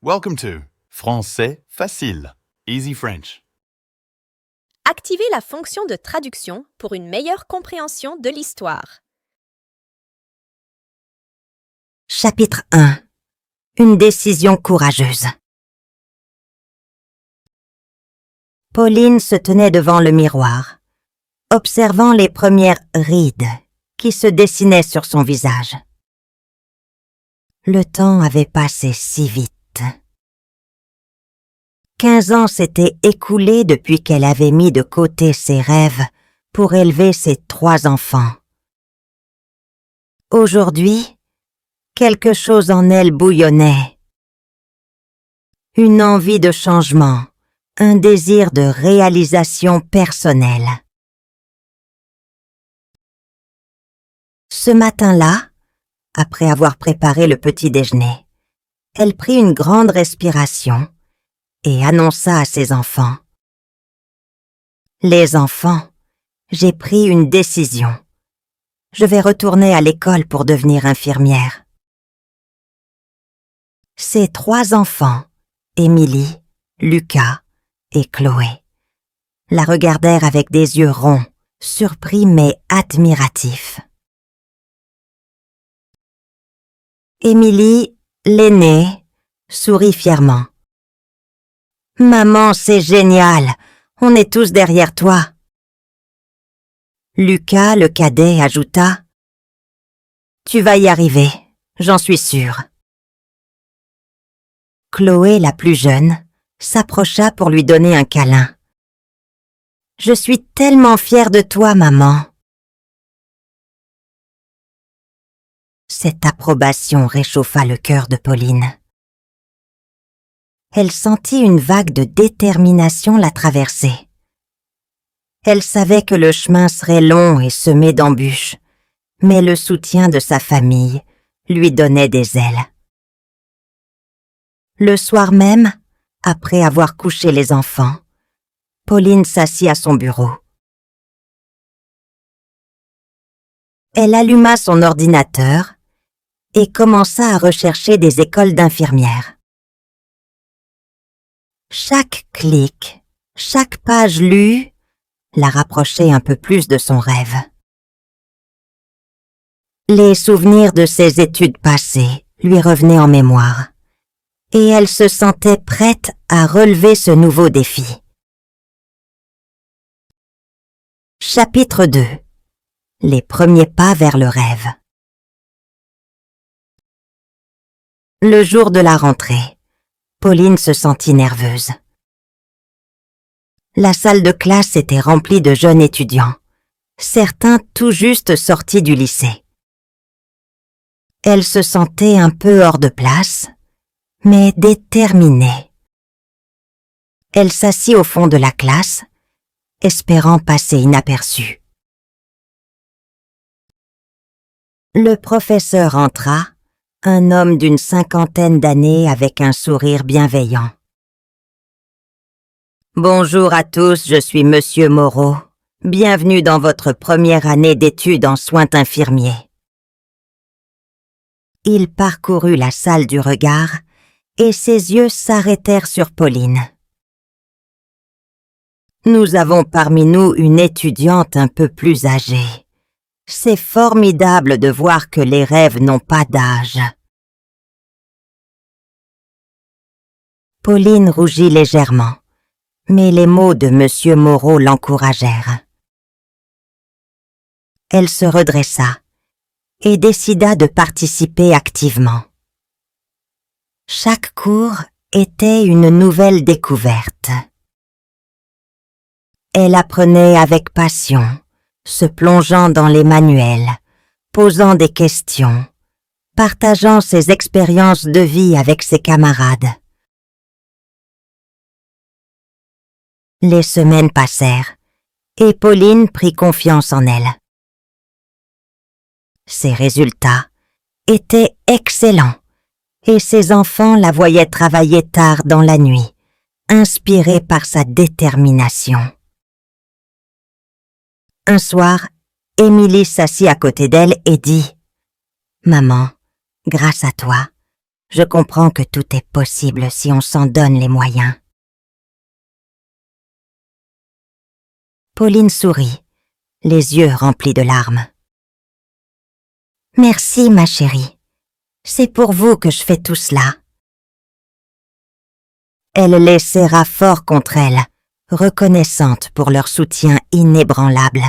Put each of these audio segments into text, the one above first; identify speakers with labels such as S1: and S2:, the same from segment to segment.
S1: Welcome to Français facile, Easy French.
S2: Activez la fonction de traduction pour une meilleure compréhension de l'histoire.
S3: Chapitre 1. Une décision courageuse. Pauline se tenait devant le miroir, observant les premières rides qui se dessinaient sur son visage. Le temps avait passé si vite. 15 ans s'étaient écoulés depuis qu'elle avait mis de côté ses rêves pour élever ses 3 enfants. Aujourd'hui, quelque chose en elle bouillonnait. Une envie de changement, un désir de réalisation personnelle. Ce matin-là, après avoir préparé le petit déjeuner, elle prit une grande respiration et annonça à ses enfants. Les enfants, j'ai pris une décision. Je vais retourner à l'école pour devenir infirmière. Ses 3 enfants, Émilie, Lucas et Chloé, la regardèrent avec des yeux ronds, surpris mais admiratifs. Émilie, l'aînée, sourit fièrement. « Maman, c'est génial! On est tous derrière toi! » Lucas, le cadet, ajouta. « Tu vas y arriver, j'en suis sûre. » Chloé, la plus jeune, s'approcha pour lui donner un câlin. « Je suis tellement fière de toi, maman. » Cette approbation réchauffa le cœur de Pauline. Elle sentit une vague de détermination la traverser. Elle savait que le chemin serait long et semé d'embûches, mais le soutien de sa famille lui donnait des ailes. Le soir même, après avoir couché les enfants, Pauline s'assit à son bureau. Elle alluma son ordinateur et commença à rechercher des écoles d'infirmières. Chaque clic, chaque page lue, la rapprochait un peu plus de son rêve. Les souvenirs de ses études passées lui revenaient en mémoire, et elle se sentait prête à relever ce nouveau défi. Chapitre 2. Les premiers pas vers le rêve. Le jour de la rentrée, Pauline se sentit nerveuse. La salle de classe était remplie de jeunes étudiants, certains tout juste sortis du lycée. Elle se sentait un peu hors de place, mais déterminée. Elle s'assit au fond de la classe, espérant passer inaperçue. Le professeur entra, un homme d'une 50aine d'années avec un sourire bienveillant. « Bonjour à tous, je suis Monsieur Moreau. Bienvenue dans votre première année d'études en soins infirmiers. » Il parcourut la salle du regard et ses yeux s'arrêtèrent sur Pauline. « Nous avons parmi nous une étudiante un peu plus âgée. C'est formidable de voir que les rêves n'ont pas d'âge. » Pauline rougit légèrement, mais les mots de Monsieur Moreau l'encouragèrent. Elle se redressa et décida de participer activement. Chaque cours était une nouvelle découverte. Elle apprenait avec passion, se plongeant dans les manuels, posant des questions, partageant ses expériences de vie avec ses camarades. Les semaines passèrent et Pauline prit confiance en elle. Ses résultats étaient excellents et ses enfants la voyaient travailler tard dans la nuit, inspirés par sa détermination. Un soir, Émilie s'assit à côté d'elle et dit « Maman, grâce à toi, Je comprends que tout est possible si on s'en donne les moyens. Pauline sourit, les yeux remplis de larmes. Merci, ma chérie. C'est pour vous que je fais tout cela. Elle les serra fort contre elle, reconnaissante pour leur soutien inébranlable.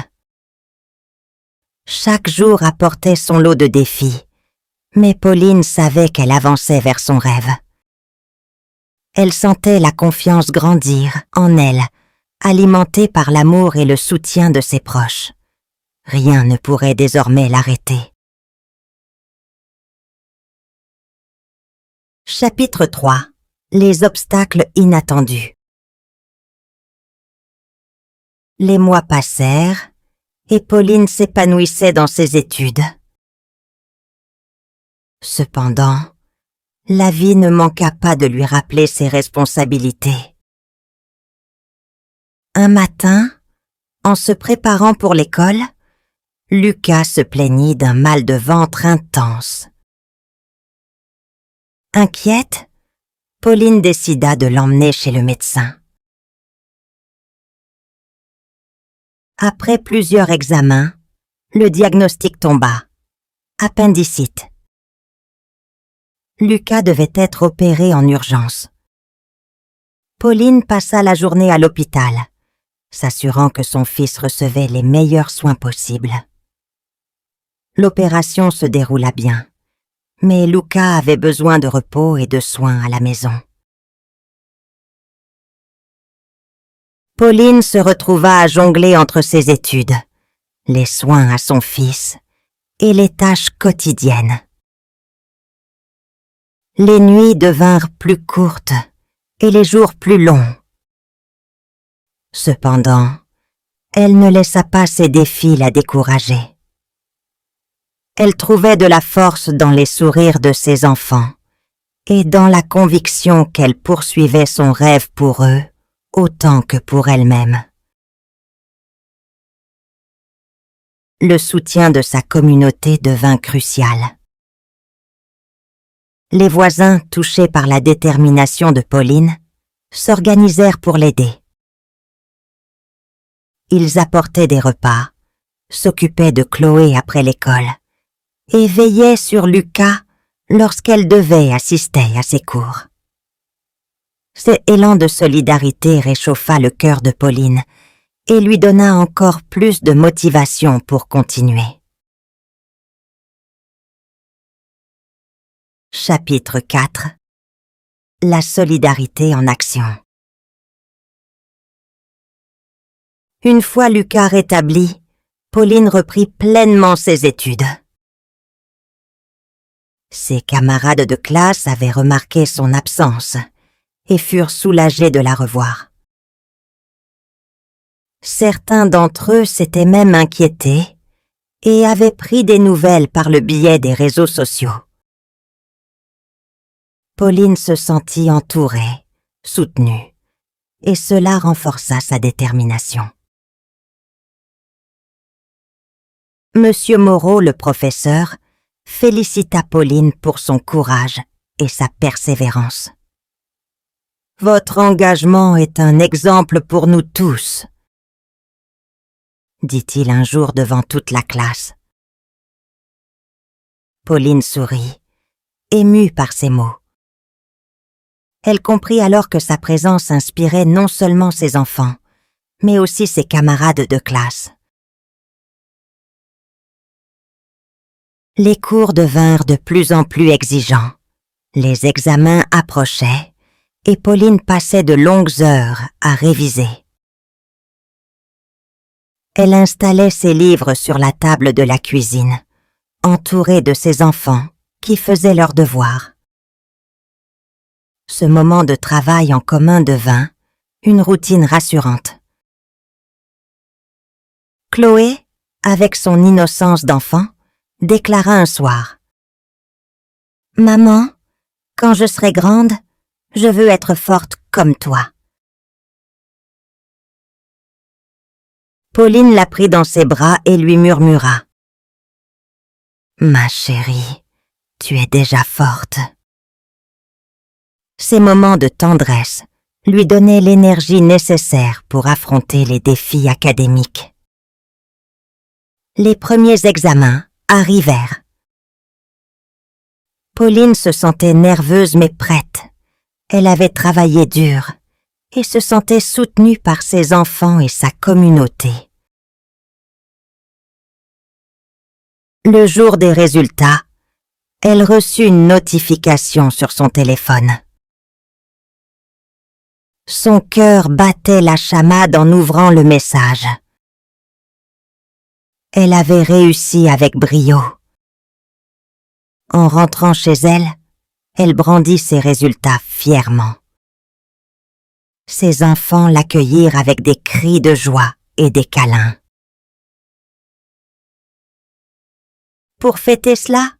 S3: Chaque jour apportait son lot de défis, mais Pauline savait qu'elle avançait vers son rêve. Elle sentait la confiance grandir en elle, alimentée par l'amour et le soutien de ses proches. Rien ne pourrait désormais l'arrêter. Chapitre 3. Les obstacles inattendus. Les mois passèrent et Pauline s'épanouissait dans ses études. Cependant, la vie ne manqua pas de lui rappeler ses responsabilités. Un matin, en se préparant pour l'école, Lucas se plaignit d'un mal de ventre intense. Inquiète, Pauline décida de l'emmener chez le médecin. Après plusieurs examens, le diagnostic tomba. Appendicite. Lucas devait être opéré en urgence. Pauline passa la journée à l'hôpital, s'assurant que son fils recevait les meilleurs soins possibles. L'opération se déroula bien, mais Lucas avait besoin de repos et de soins à la maison. Pauline se retrouva à jongler entre ses études, les soins à son fils et les tâches quotidiennes. Les nuits devinrent plus courtes et les jours plus longs. Cependant, elle ne laissa pas ces défis la décourager. Elle trouvait de la force dans les sourires de ses enfants et dans la conviction qu'elle poursuivait son rêve pour eux autant que pour elle-même. Le soutien de sa communauté devint crucial. Les voisins, touchés par la détermination de Pauline, s'organisèrent pour l'aider. Ils apportaient des repas, s'occupaient de Chloé après l'école et veillaient sur Lucas lorsqu'elle devait assister à ses cours. Cet élan de solidarité réchauffa le cœur de Pauline et lui donna encore plus de motivation pour continuer. Chapitre 4. La solidarité en action. Une fois Lucas rétabli, Pauline reprit pleinement ses études. Ses camarades de classe avaient remarqué son absence et furent soulagés de la revoir. Certains d'entre eux s'étaient même inquiétés et avaient pris des nouvelles par le biais des réseaux sociaux. Pauline se sentit entourée, soutenue, et cela renforça sa détermination. Monsieur Moreau, le professeur, félicita Pauline pour son courage et sa persévérance. « Votre engagement est un exemple pour nous tous », dit-il un jour devant toute la classe. Pauline sourit, émue par ces mots. Elle comprit alors que sa présence inspirait non seulement ses enfants, mais aussi ses camarades de classe. Les cours devinrent de plus en plus exigeants. Les examens approchaient et Pauline passait de longues heures à réviser. Elle installait ses livres sur la table de la cuisine, entourée de ses enfants qui faisaient leurs devoirs. Ce moment de travail en commun devint une routine rassurante. Chloé, avec son innocence d'enfant, déclara un soir: « Maman, quand je serai grande, je veux être forte comme toi. » Pauline la prit dans ses bras et lui murmura: « Ma chérie, tu es déjà forte. Ces moments de tendresse lui donnaient l'énergie nécessaire pour affronter les défis académiques. Les premiers examens arrivèrent. Pauline se sentait nerveuse mais prête. Elle avait travaillé dur et se sentait soutenue par ses enfants et sa communauté. Le jour des résultats, elle reçut une notification sur son téléphone. Son cœur battait la chamade en ouvrant le message. Elle avait réussi avec brio. En rentrant chez elle, elle brandit ses résultats fièrement. Ses enfants l'accueillirent avec des cris de joie et des câlins. Pour fêter cela,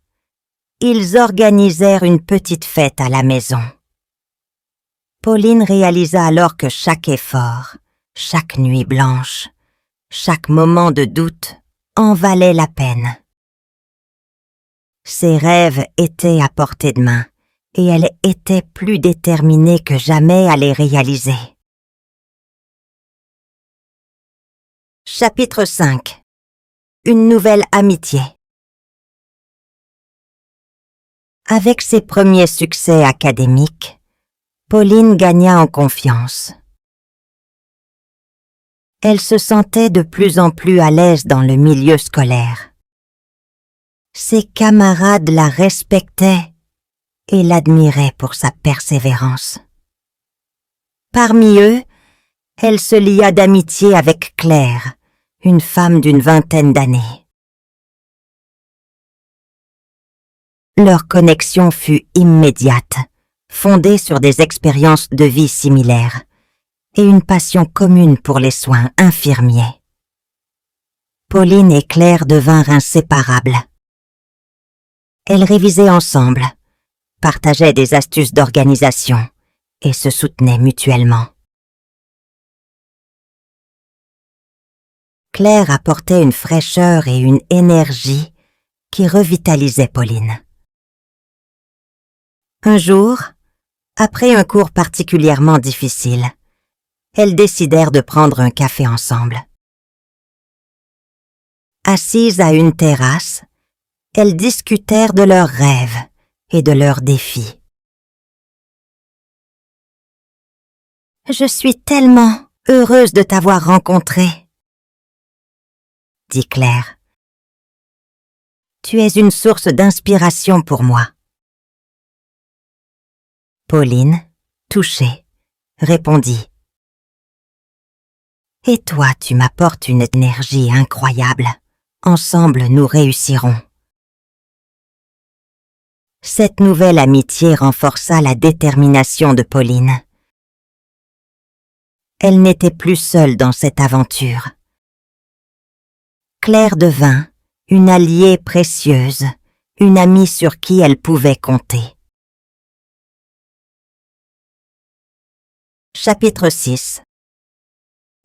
S3: ils organisèrent une petite fête à la maison. Pauline réalisa alors que chaque effort, chaque nuit blanche, chaque moment de doute en valait la peine. Ses rêves étaient à portée de main et elle était plus déterminée que jamais à les réaliser. Chapitre 5. Une nouvelle amitié. Avec ses premiers succès académiques, Pauline gagna en confiance. Elle se sentait de plus en plus à l'aise dans le milieu scolaire. Ses camarades la respectaient et l'admiraient pour sa persévérance. Parmi eux, elle se lia d'amitié avec Claire, une femme d'une vingtaine d'années. Leur connexion fut immédiate, fondée sur des expériences de vie similaires et une passion commune pour les soins infirmiers. Pauline et Claire devinrent inséparables. Elles révisaient ensemble, partageaient des astuces d'organisation et se soutenaient mutuellement. Claire apportait une fraîcheur et une énergie qui revitalisaient Pauline. Un jour, après un cours particulièrement difficile, elles décidèrent de prendre un café ensemble. Assises à une terrasse, elles discutèrent de leurs rêves et de leurs défis. « Je suis tellement heureuse de t'avoir rencontré, » dit Claire. « Tu es une source d'inspiration pour moi. » Pauline, touchée, répondit. « Et toi, tu m'apportes une énergie incroyable. Ensemble, nous réussirons. » Cette nouvelle amitié renforça la détermination de Pauline. Elle n'était plus seule dans cette aventure. Claire devint une alliée précieuse, une amie sur qui elle pouvait compter. Chapitre 6.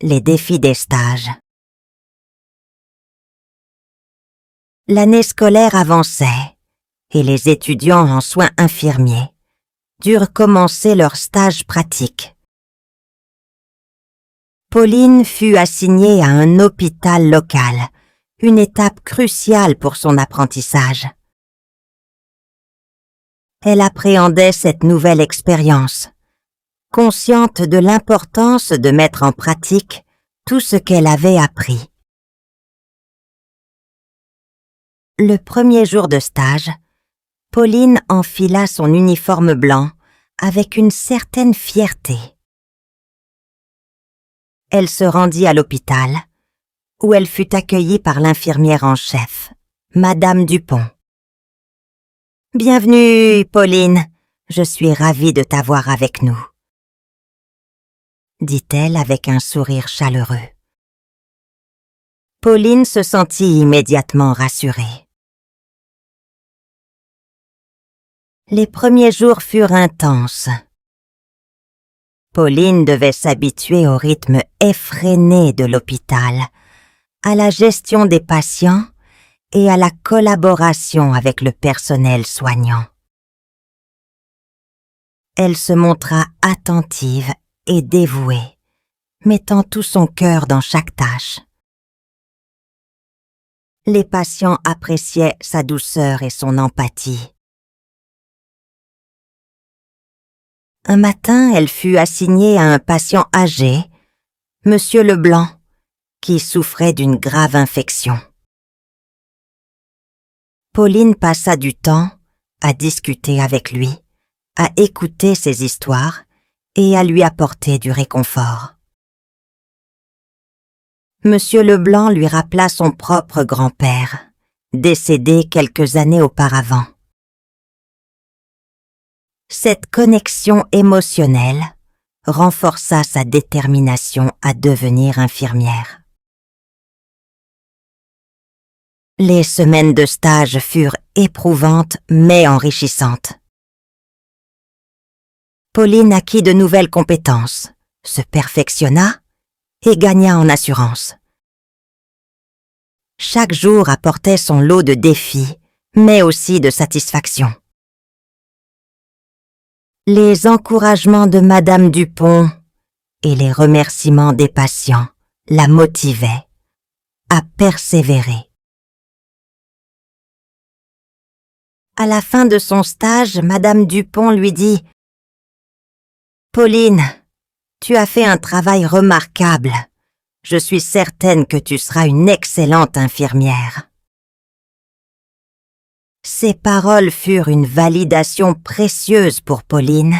S3: Les défis des stages. L'année scolaire avançait et les étudiants en soins infirmiers durent commencer leur stage pratique. Pauline fut assignée à un hôpital local, une étape cruciale pour son apprentissage. Elle appréhendait cette nouvelle expérience, consciente de l'importance de mettre en pratique tout ce qu'elle avait appris. Le premier jour de stage, Pauline enfila son uniforme blanc avec une certaine fierté. Elle se rendit à l'hôpital, où elle fut accueillie par l'infirmière en chef, Madame Dupont. « Bienvenue, Pauline, je suis ravie de t'avoir avec nous, » dit-elle avec un sourire chaleureux. Pauline se sentit immédiatement rassurée. Les premiers jours furent intenses. Pauline devait s'habituer au rythme effréné de l'hôpital, à la gestion des patients et à la collaboration avec le personnel soignant. elle se montra attentive et dévouée, mettant tout son cœur dans chaque tâche. Les patients appréciaient sa douceur et son empathie. Un matin, elle fut assignée à un patient âgé, Monsieur Leblanc, qui souffrait d'une grave infection. Pauline passa du temps à discuter avec lui, à écouter ses histoires et à lui apporter du réconfort. Monsieur Leblanc lui rappela son propre grand-père, décédé quelques années auparavant. Cette connexion émotionnelle renforça sa détermination à devenir infirmière. Les semaines de stage furent éprouvantes mais enrichissantes. Pauline acquit de nouvelles compétences, se perfectionna et gagna en assurance. Chaque jour apportait son lot de défis, mais aussi de satisfaction. Les encouragements de Madame Dupont et les remerciements des patients la motivaient à persévérer. À la fin de son stage, Madame Dupont lui dit « Pauline, tu as fait un travail remarquable. Je suis certaine que tu seras une excellente infirmière. » Ces paroles furent une validation précieuse pour Pauline,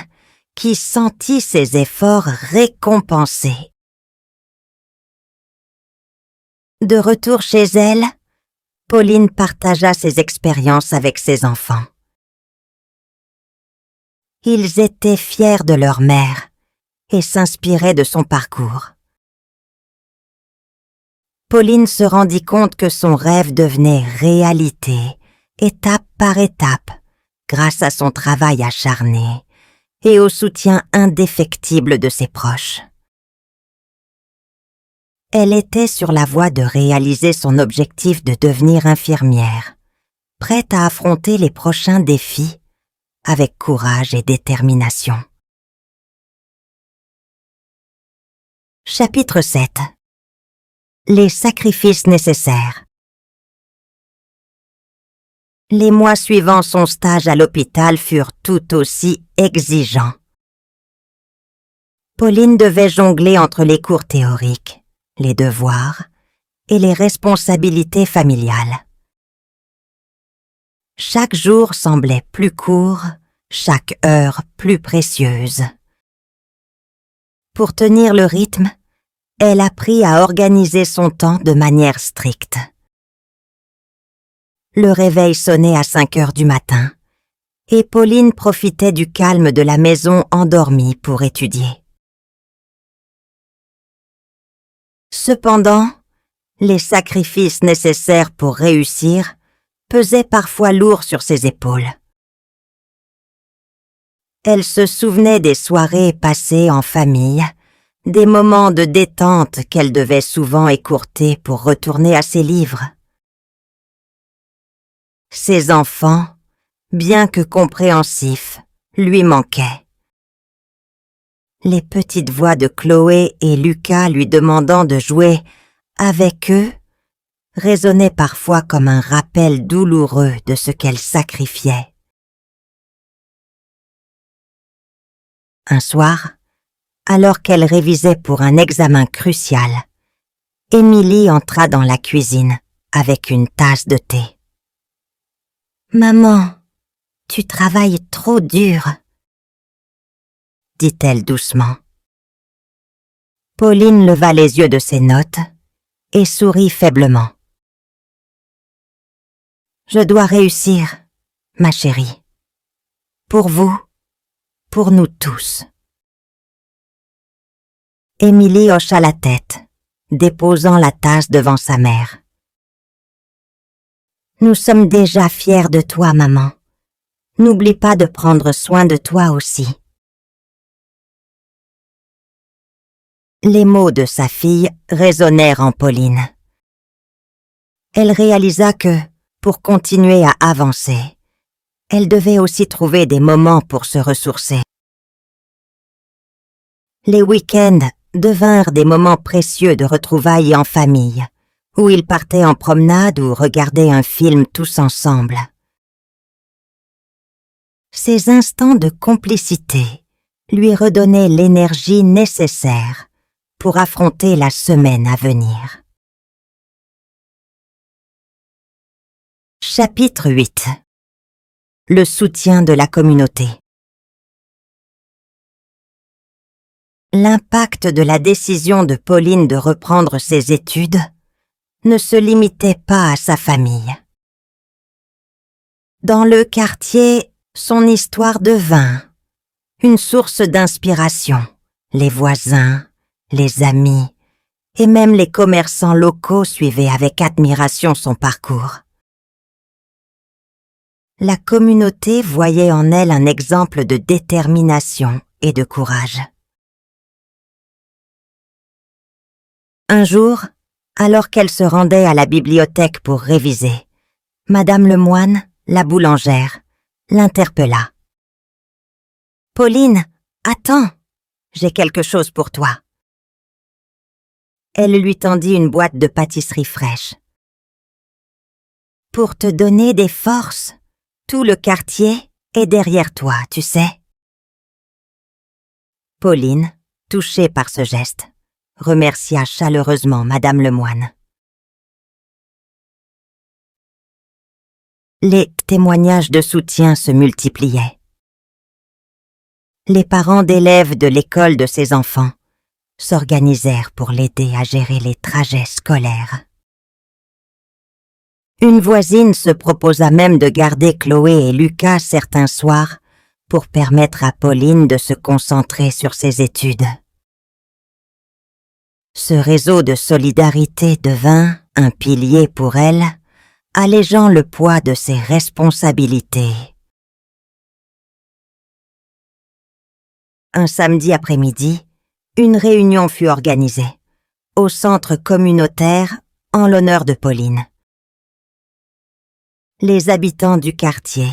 S3: qui sentit ses efforts récompensés. De retour chez elle, Pauline partagea ses expériences avec ses enfants. Ils étaient fiers de leur mère et s'inspiraient de son parcours. Pauline se rendit compte que son rêve devenait réalité, étape par étape, grâce à son travail acharné et au soutien indéfectible de ses proches. Elle était sur la voie de réaliser son objectif de devenir infirmière, prête à affronter les prochains défis avec courage et détermination. Chapitre 7. Les sacrifices nécessaires. Les mois suivant son stage à l'hôpital furent tout aussi exigeants. Pauline devait jongler entre les cours théoriques, les devoirs et les responsabilités familiales. Chaque jour semblait plus court, chaque heure plus précieuse. Pour tenir le rythme, elle apprit à organiser son temps de manière stricte. Le réveil sonnait à 5 heures du matin, et Pauline profitait du calme de la maison endormie pour étudier. Cependant, les sacrifices nécessaires pour réussir pesaient parfois lourd sur ses épaules. Elle se souvenait des soirées passées en famille, des moments de détente qu'elle devait souvent écourter pour retourner à ses livres. Ses enfants, bien que compréhensifs, lui manquaient. Les petites voix de Chloé et Lucas lui demandant de jouer avec eux résonnaient parfois comme un rappel douloureux de ce qu'elle sacrifiait. Un soir, alors qu'elle révisait pour un examen crucial, Émilie entra dans la cuisine avec une tasse de thé. « Maman, tu travailles trop dur, » dit-elle doucement. Pauline leva les yeux de ses notes et sourit faiblement. « Je dois réussir, ma chérie. Pour vous, pour nous tous. » Émilie hocha la tête, déposant la tasse devant sa mère. « Nous sommes déjà fiers de toi, maman. N'oublie pas de prendre soin de toi aussi. » Les mots de sa fille résonnèrent en Pauline. Elle réalisa que, pour continuer à avancer, elle devait aussi trouver des moments pour se ressourcer. Les week-ends devinrent des moments précieux de retrouvailles en famille, où ils partaient en promenade ou regardaient un film tous ensemble. Ces instants de complicité lui redonnaient l'énergie nécessaire pour affronter la semaine à venir. Chapitre 8. Le soutien de la communauté. L'impact de la décision de Pauline de reprendre ses études ne se limitait pas à sa famille. Dans le quartier, son histoire devint une source d'inspiration. Les voisins, les amis et même les commerçants locaux suivaient avec admiration son parcours. La communauté voyait en elle un exemple de détermination et de courage. Un jour, alors qu'elle se rendait à la bibliothèque pour réviser, Madame Lemoine, la boulangère, l'interpella. « Pauline, attends, j'ai quelque chose pour toi. » Elle lui tendit une boîte de pâtisserie fraîche. « Pour te donner des forces, tout le quartier est derrière toi, tu sais. » Pauline, touchée par ce geste, remercia chaleureusement Madame Lemoine. Les témoignages de soutien se multipliaient. Les parents d'élèves de l'école de ses enfants s'organisèrent pour l'aider à gérer les trajets scolaires. Une voisine se proposa même de garder Chloé et Lucas certains soirs pour permettre à Pauline de se concentrer sur ses études. Ce réseau de solidarité devint un pilier pour elle, allégeant le poids de ses responsabilités. Un samedi après-midi, une réunion fut organisée au centre communautaire en l'honneur de Pauline. Les habitants du quartier,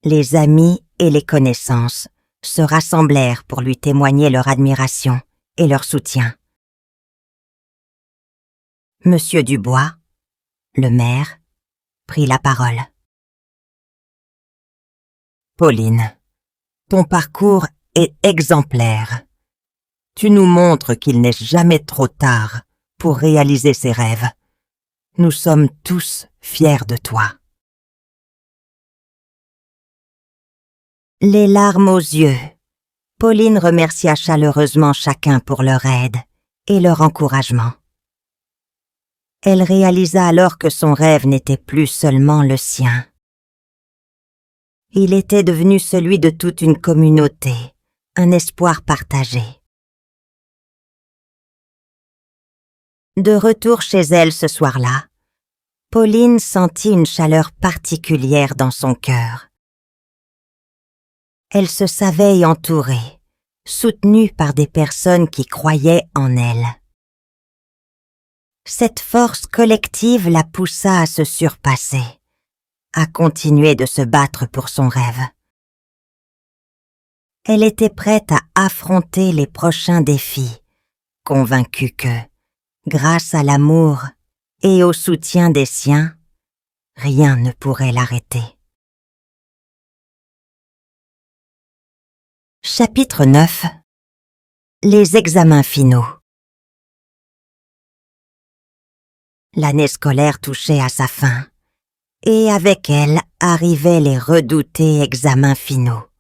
S3: les amis et les connaissances se rassemblèrent pour lui témoigner leur admiration et leur soutien. Monsieur Dubois, le maire, prit la parole. « Pauline, ton parcours est exemplaire. Tu nous montres qu'il n'est jamais trop tard pour réaliser ses rêves. Nous sommes tous fiers de toi. » Les larmes aux yeux, Pauline remercia chaleureusement chacun pour leur aide et leur encouragement. Elle réalisa alors que son rêve n'était plus seulement le sien. Il était devenu celui de toute une communauté, un espoir partagé. De retour chez elle ce soir-là, Pauline sentit une chaleur particulière dans son cœur. Elle se savait entourée, soutenue par des personnes qui croyaient en elle. Cette force collective la poussa à se surpasser, à continuer de se battre pour son rêve. Elle était prête à affronter les prochains défis, convaincue que, grâce à l'amour et au soutien des siens, rien ne pourrait l'arrêter. Chapitre 9. Les examens finaux. L'année scolaire touchait à sa fin, et avec elle arrivaient les redoutés examens finaux.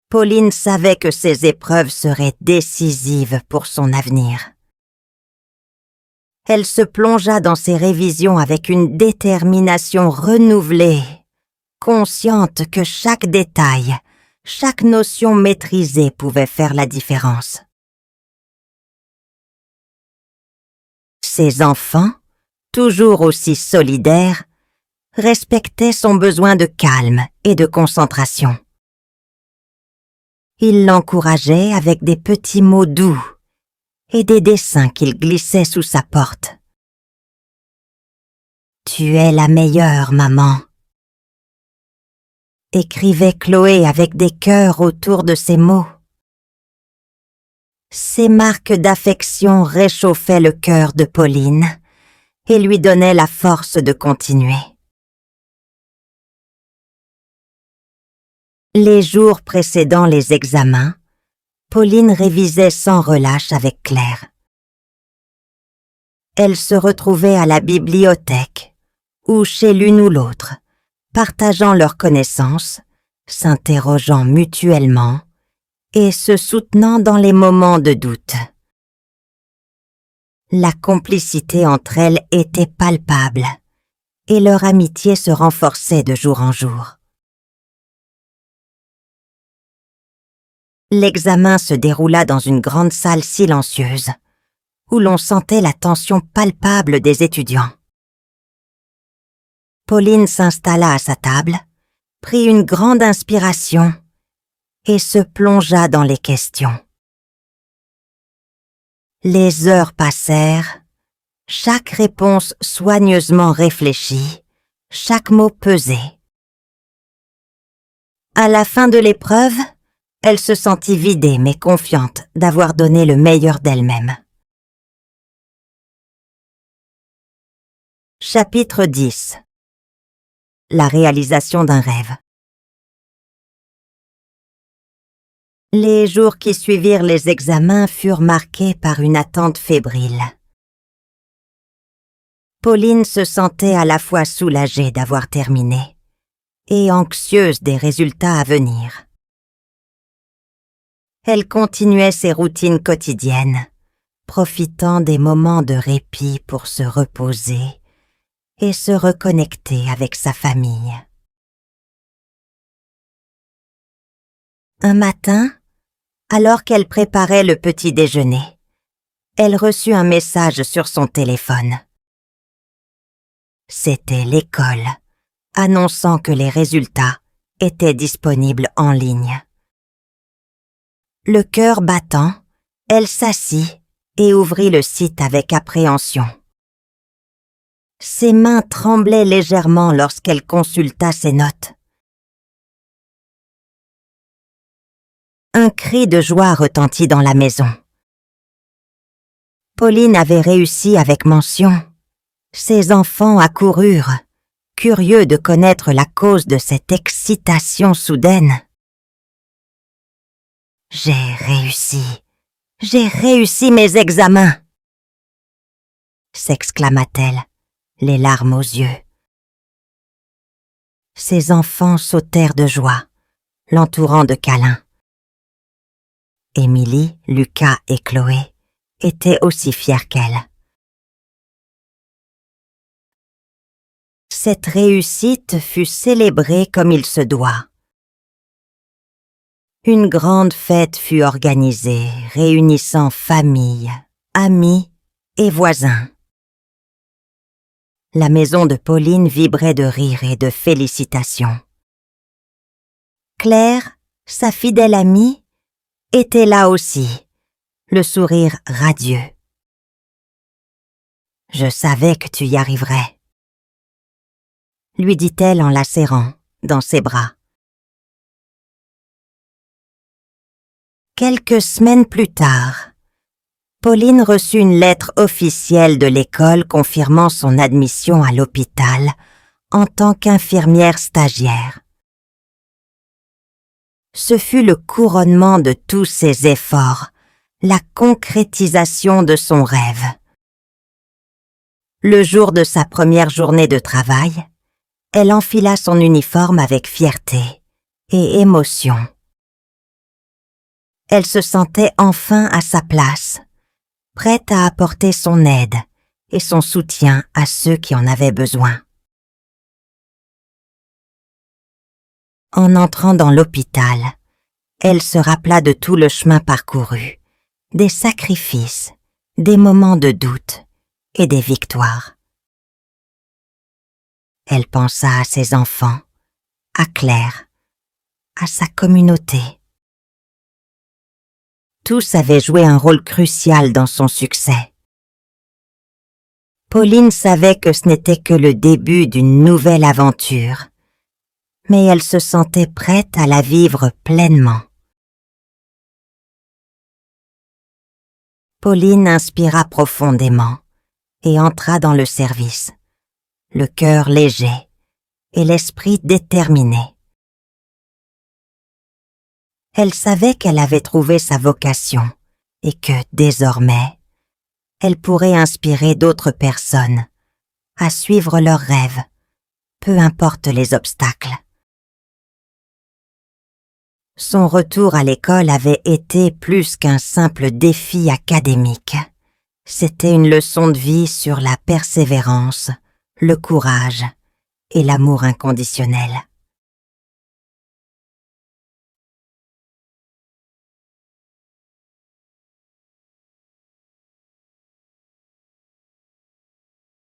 S3: Pauline savait que ces épreuves seraient décisives pour son avenir. Elle se plongea dans ses révisions avec une détermination renouvelée, consciente que chaque détail, chaque notion maîtrisée pouvait faire la différence. Ses enfants, toujours aussi solidaires, respectaient son besoin de calme et de concentration. Ils l'encourageaient avec des petits mots doux et des dessins qu'il glissait sous sa porte. « Tu es la meilleure, maman », écrivait Chloé avec des cœurs autour de ses mots. Ces marques d'affection réchauffaient le cœur de Pauline et lui donnaient la force de continuer. Les jours précédant les examens, Pauline révisait sans relâche avec Claire. Elles se retrouvaient à la bibliothèque, ou chez l'une ou l'autre, partageant leurs connaissances, s'interrogeant mutuellement et se soutenant dans les moments de doute. La complicité entre elles était palpable, et leur amitié se renforçait de jour en jour. L'examen se déroula dans une grande salle silencieuse, où l'on sentait la tension palpable des étudiants. Pauline s'installa à sa table, prit une grande inspiration et se plongea dans les questions. Les heures passèrent, chaque réponse soigneusement réfléchie, chaque mot pesé. À la fin de l'épreuve, elle se sentit vidée mais confiante d'avoir donné le meilleur d'elle-même. Chapitre 10. La réalisation d'un rêve. Les jours qui suivirent les examens furent marqués par une attente fébrile. Pauline se sentait à la fois soulagée d'avoir terminé et anxieuse des résultats à venir. Elle continuait ses routines quotidiennes, profitant des moments de répit pour se reposer et se reconnecter avec sa famille. Un matin, alors qu'elle préparait le petit déjeuner, elle reçut un message sur son téléphone. C'était l'école, annonçant que les résultats étaient disponibles en ligne. Le cœur battant, elle s'assit et ouvrit le site avec appréhension. Ses mains tremblaient légèrement lorsqu'elle consulta ses notes. Un cri de joie retentit dans la maison. Pauline avait réussi avec mention. Ses enfants accoururent, curieux de connaître la cause de cette excitation soudaine. « J'ai réussi mes examens !» s'exclama-t-elle, les larmes aux yeux. Ses enfants sautèrent de joie, l'entourant de câlins. Émilie, Lucas et Chloé étaient aussi fiers qu'elle. Cette réussite fut célébrée comme il se doit. Une grande fête fut organisée, réunissant famille, amis et voisins. La maison de Pauline vibrait de rires et de félicitations. Claire, sa fidèle amie, était là aussi, le sourire radieux. « Je savais que tu y arriverais », lui dit-elle en la serrant dans ses bras. Quelques semaines plus tard, Pauline reçut une lettre officielle de l'école confirmant son admission à l'hôpital en tant qu'infirmière stagiaire. Ce fut le couronnement de tous ses efforts, la concrétisation de son rêve. Le jour de sa première journée de travail, elle enfila son uniforme avec fierté et émotion. Elle se sentait enfin à sa place, prête à apporter son aide et son soutien à ceux qui en avaient besoin. En entrant dans l'hôpital, elle se rappela de tout le chemin parcouru, des sacrifices, des moments de doute et des victoires. Elle pensa à ses enfants, à Claire, à sa communauté. Tous avaient joué un rôle crucial dans son succès. Pauline savait que ce n'était que le début d'une nouvelle aventure, mais elle se sentait prête à la vivre pleinement. Pauline inspira profondément et entra dans le service, le cœur léger et l'esprit déterminé. Elle savait qu'elle avait trouvé sa vocation et que, désormais, elle pourrait inspirer d'autres personnes à suivre leurs rêves, peu importe les obstacles. Son retour à l'école avait été plus qu'un simple défi académique. C'était une leçon de vie sur la persévérance, le courage et l'amour inconditionnel.